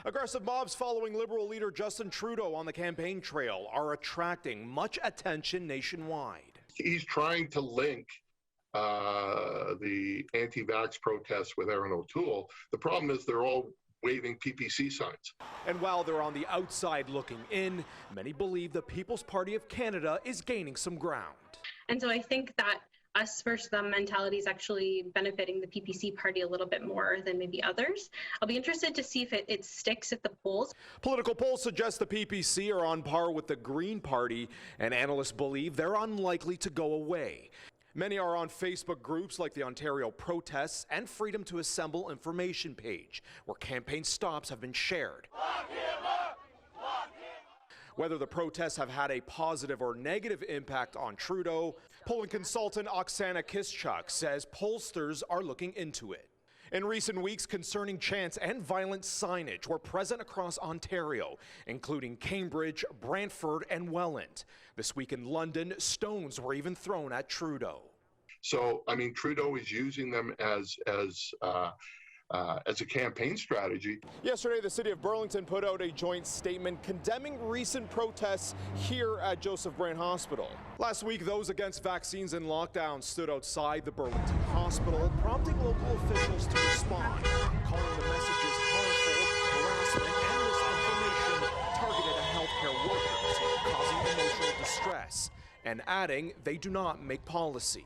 Aggressive mobs following Liberal leader Justin Trudeau on the campaign trail are attracting much attention nationwide. He's trying to link the anti-vax protests with Erin O'Toole. The problem is they're all waving PPC signs. And while they're on the outside looking in, many believe the People's Party of Canada is gaining some ground. And so I think that us versus them mentality is actually benefiting the PPC party a little bit more than maybe others. I'll be interested to see if it sticks at the polls. Political polls suggest the PPC are on par with the Green Party, and analysts believe they're unlikely to go away. Many are on Facebook groups like the Ontario Protests and Freedom to Assemble information page, where campaign stops have been shared. Lock him up! Lock him up! Whether the protests have had a positive or negative impact on Trudeau, polling consultant Oksana Kischuk says pollsters are looking into it. In recent weeks, concerning chants and violent signage were present across Ontario, including Cambridge, Brantford, and Welland. This week in London, stones were even thrown at Trudeau. So, I mean, Trudeau is using them as a campaign strategy. Yesterday, the city of Burlington put out a joint statement condemning recent protests here at Joseph Brant Hospital. Last week, those against vaccines and lockdown stood outside the Burlington Hospital, prompting local officials to respond, calling the messages harmful, harassment, and misinformation targeted at healthcare workers, causing emotional distress, and adding they do not make policy.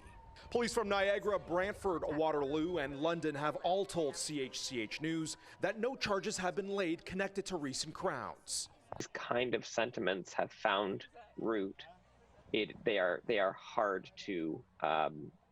Police from Niagara, Brantford, Waterloo, and London have all told CHCH News that no charges have been laid connected to recent crowds. These kind of sentiments have found root. They are hard to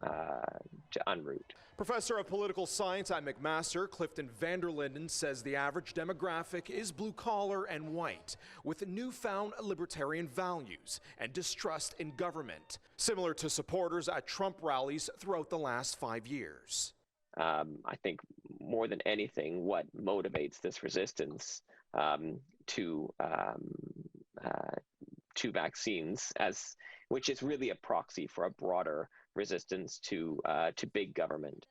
unroot. Professor of Political Science at McMaster, Clifton Vanderlinden, says the average demographic is blue-collar and white, with newfound libertarian values and distrust in government, similar to supporters at Trump rallies throughout the last 5 years. I think more than anything, what motivates this resistance to vaccines, which is really a proxy for a broader resistance to big government.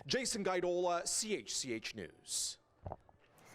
Jason Gaidola, CHCH News.